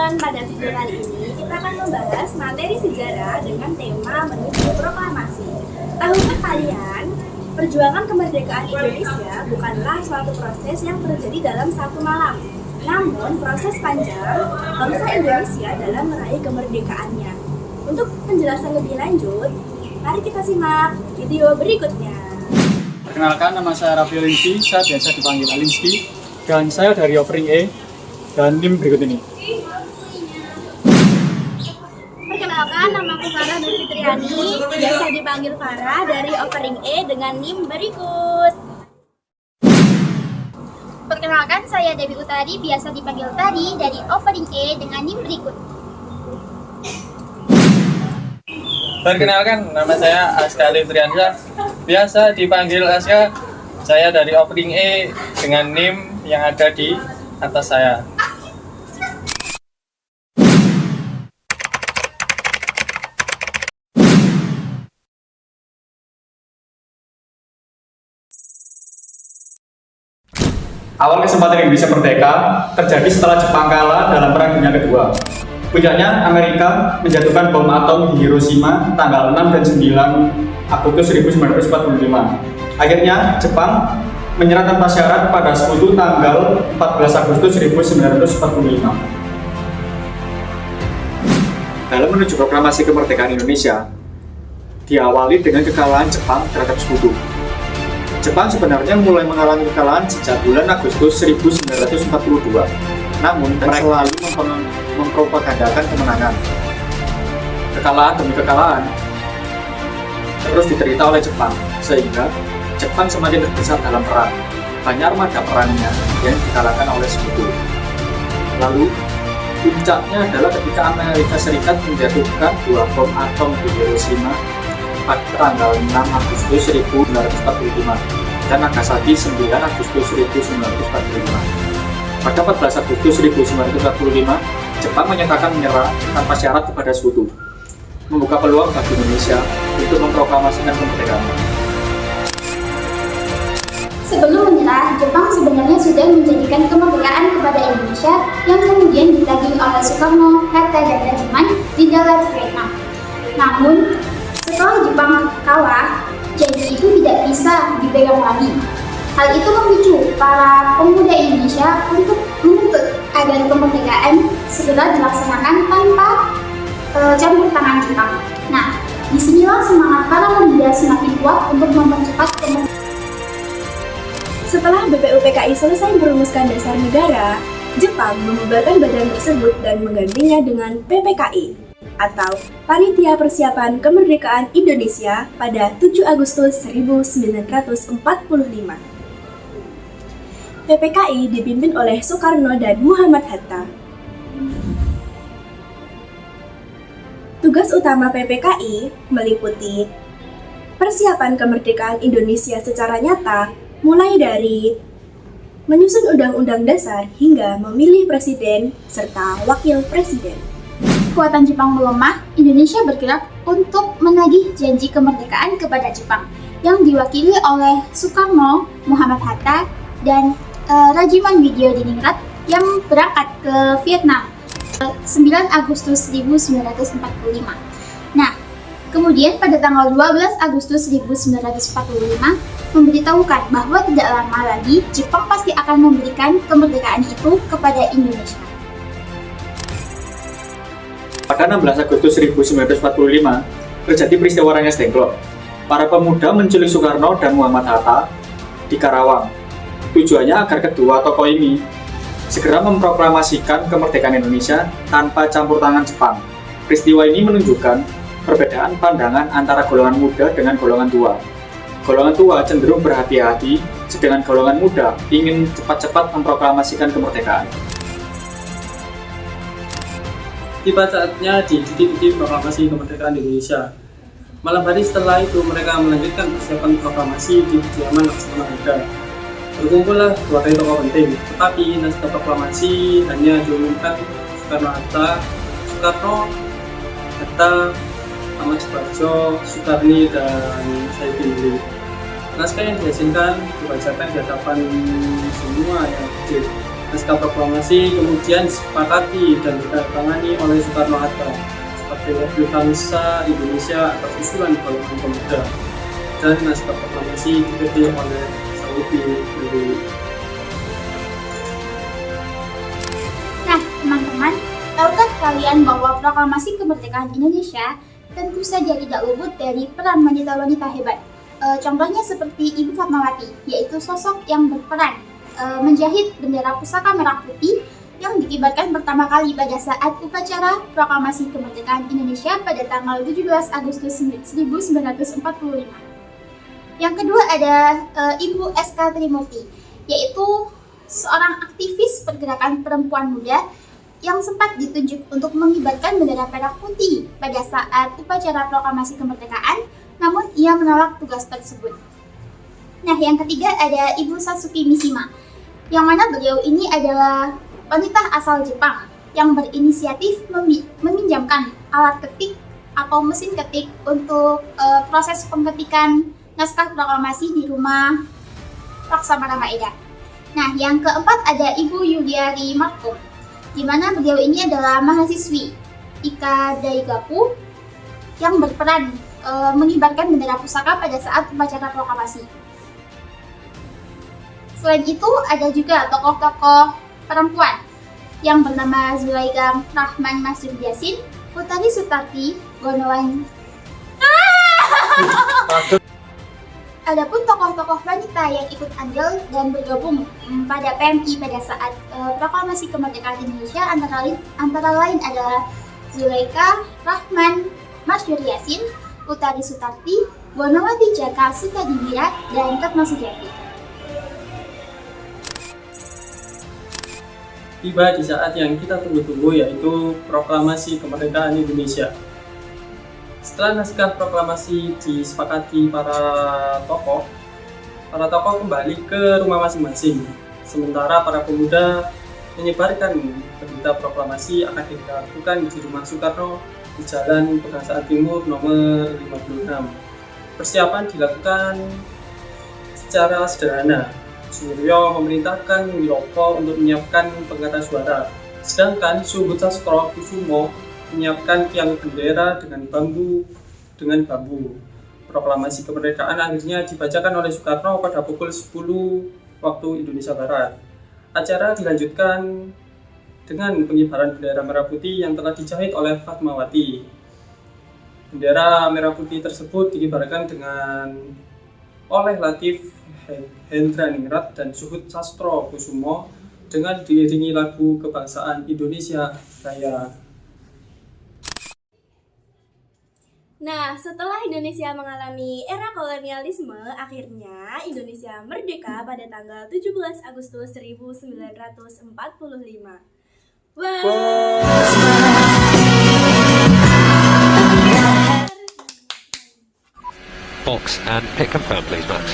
teman-teman, pada video kali ini kita akan membahas materi sejarah dengan tema menuju proklamasi. Tahukah kalian, perjuangan kemerdekaan Indonesia bukanlah suatu proses yang terjadi dalam satu malam, namun proses panjang bangsa Indonesia dalam meraih kemerdekaannya. Untuk penjelasan lebih lanjut, mari kita simak video berikutnya. Perkenalkan, nama saya Raffi Alinski, saya biasa dipanggil Alinski, dan saya dari Offering E, dan NIM berikut ini. Perkenalkan, namaku Farah Nur Fitriani, biasa dipanggil Farah dari Offering E dengan NIM berikut. Perkenalkan, saya Dewi Utari, biasa dipanggil Tari dari Offering E dengan NIM berikut. Perkenalkan, nama saya Aska Litriansyah, biasa dipanggil Aska. Saya dari Offering E dengan NIM yang ada di atas saya. Awal kesempatan Indonesia merdeka terjadi setelah Jepang kalah dalam Perang Dunia Kedua. Puncaknya, Amerika menjatuhkan bom atom di Hiroshima tanggal 6 dan 9 Agustus 1945. Akhirnya, Jepang menyerah tanpa syarat pada Sekutu tanggal 14 Agustus 1945. Dalam menuju proklamasi kemerdekaan Indonesia, diawali dengan kekalahan Jepang terhadap Sekutu. Jepang sebenarnya mulai mengalami kekalahan sejak bulan Agustus 1942. Namun, mereka selalu mempropagandakan kemenangan. Kekalahan demi kekalahan terus diterita oleh Jepang, sehingga Jepang semakin terbesar dalam perang. Banyak armada perangnya yang dikalahkan oleh Sekutu. Lalu, puncaknya adalah ketika Amerika Serikat menjatuhkan 2 bom atom di Hiroshima pada tanggal 6 Agustus 1945 dan Nagasaki 9 Agustus 1945. Pada 14 Agustus 1945, Jepang menyatakan menyerah tanpa syarat kepada Sekutu, membuka peluang bagi Indonesia untuk memproklamasikan kemerdekaannya. Sebelum menyerah, Jepang sebenarnya sudah menjadikan kemerdekaan kepada Indonesia yang kemudian ditagih oleh Soekarno, Hatta, dan Rajiman di dalam Vietnam. Namun, setelah Jepang kalah, janji itu tidak bisa dipegang lagi. Hal itu memicu para pemuda Indonesia untuk menuntut agar kemerdekaan segera dilaksanakan tanpa campur tangan Jepang. Nah, disinilah semangat para pemuda semakin kuat untuk mempercepat kemerdekaan. Setelah BPUPKI selesai merumuskan dasar negara, Jepang membubarkan badan tersebut dan menggantinya dengan PPKI atau Panitia Persiapan Kemerdekaan Indonesia pada 7 Agustus 1945. PPKI dipimpin oleh Soekarno dan Muhammad Hatta. Tugas utama PPKI meliputi persiapan kemerdekaan Indonesia secara nyata, mulai dari menyusun undang-undang dasar hingga memilih presiden serta wakil presiden. Kekuatan Jepang melemah, Indonesia bergerak untuk menagih janji kemerdekaan kepada Jepang yang diwakili oleh Soekarno, Muhammad Hatta, dan Rajiman Widjodiningrat yang berangkat ke Vietnam 9 Agustus 1945. Nah, kemudian pada tanggal 12 Agustus 1945 memberitahukan bahwa tidak lama lagi Jepang pasti akan memberikan kemerdekaan itu kepada Indonesia. Pada 16 Agustus 1945, terjadi peristiwa Rengas Dengklok. Para pemuda menculik Soekarno dan Muhammad Hatta di Karawang. Tujuannya agar kedua tokoh ini segera memproklamasikan kemerdekaan Indonesia tanpa campur tangan Jepang. Peristiwa ini menunjukkan perbedaan pandangan antara golongan muda dengan golongan tua. Golongan tua cenderung berhati-hati, sedangkan golongan muda ingin cepat-cepat memproklamasikan kemerdekaan. Tiba saatnya diikuti proklamasi kemerdekaan Indonesia. Malam hari setelah itu mereka melanjutkan persiapan proklamasi di kediaman Laksana Wangga. Berkumpullah berbagai tokoh penting, tetapi naskah proklamasi hanya diumumkan Soekarno, Hatta, Ahmad Subarjo, Soekarni, dan Saifullah. Naskah yang dihasilkan dibacakan di hadapan semua yang hadir. Naskah proklamasi kemudian disepakati dan ditandatangani oleh Soekarno-Hatta sebagai wakil bangsa Indonesia atas usulan Parlemen Pemuda, dan naskah proklamasi dipilih oleh Saudi Dulu. Nah, teman-teman, tahukah kalian bahwa proklamasi kemerdekaan Indonesia tentu saja tidak luput dari peran wanita-wanita hebat. Contohnya seperti Ibu Fatmawati, yaitu sosok yang berperan menjahit bendera pusaka merah putih yang dikibarkan pertama kali pada saat upacara proklamasi kemerdekaan Indonesia pada tanggal 17 Agustus 1945. Yang kedua ada Ibu S.K. Trimurti, yaitu seorang aktivis pergerakan perempuan muda yang sempat ditunjuk untuk mengibarkan bendera merah putih pada saat upacara proklamasi kemerdekaan, namun ia menolak tugas tersebut. Nah, yang ketiga ada Ibu Satsuki Mishima, yang mana beliau ini adalah wanita asal Jepang yang berinisiatif meminjamkan alat ketik atau mesin ketik untuk proses pengetikan naskah proklamasi di rumah Laksamana Maeda. Nah, yang keempat ada Ibu Yuliari Markom, di mana beliau ini adalah mahasiswi Ika Daigaku yang berperan mengibarkan bendera pusaka pada saat upacara proklamasi. Selain itu, ada juga tokoh-tokoh perempuan yang bernama Zulaikha Rahman Masjid Yasin, Utari Sutarti, Gonowan. Adapun tokoh-tokoh wanita yang ikut andil dan bergabung pada PMI pada saat proklamasi kemerdekaan Indonesia antara lain adalah Zulaikha Rahman Masjid Yasin, Utari Sutarti, Gonowati Jaka Sukadibira, dan Retno Sujati. Tiba di saat yang kita tunggu-tunggu, yaitu proklamasi kemerdekaan Indonesia. Setelah naskah proklamasi disepakati para tokoh kembali ke rumah masing-masing. Sementara para pemuda menyebarkan berita proklamasi akan dilakukan di rumah Soekarno di Jalan Pegangsaan Timur nomor 56. Persiapan dilakukan secara sederhana. Suryo memerintahkan Wilopo untuk menyiapkan pengeras suara, sedangkan Subut Sastro Kusumo menyiapkan tiang bendera dengan bambu. Proklamasi kemerdekaan akhirnya dibacakan oleh Soekarno pada pukul 10 waktu Indonesia Barat. Acara dilanjutkan dengan pengibaran bendera merah putih yang telah dijahit oleh Fatmawati. Bendera merah putih tersebut dikibarkan oleh Latif Hendraningrat dan Subut Sastro Kusumo dengan diiringi lagu kebangsaan Indonesia Raya. Nah, setelah Indonesia mengalami era kolonialisme, akhirnya Indonesia merdeka pada tanggal 17 Agustus 1945. Wow. Box and pick confirm, please, Max.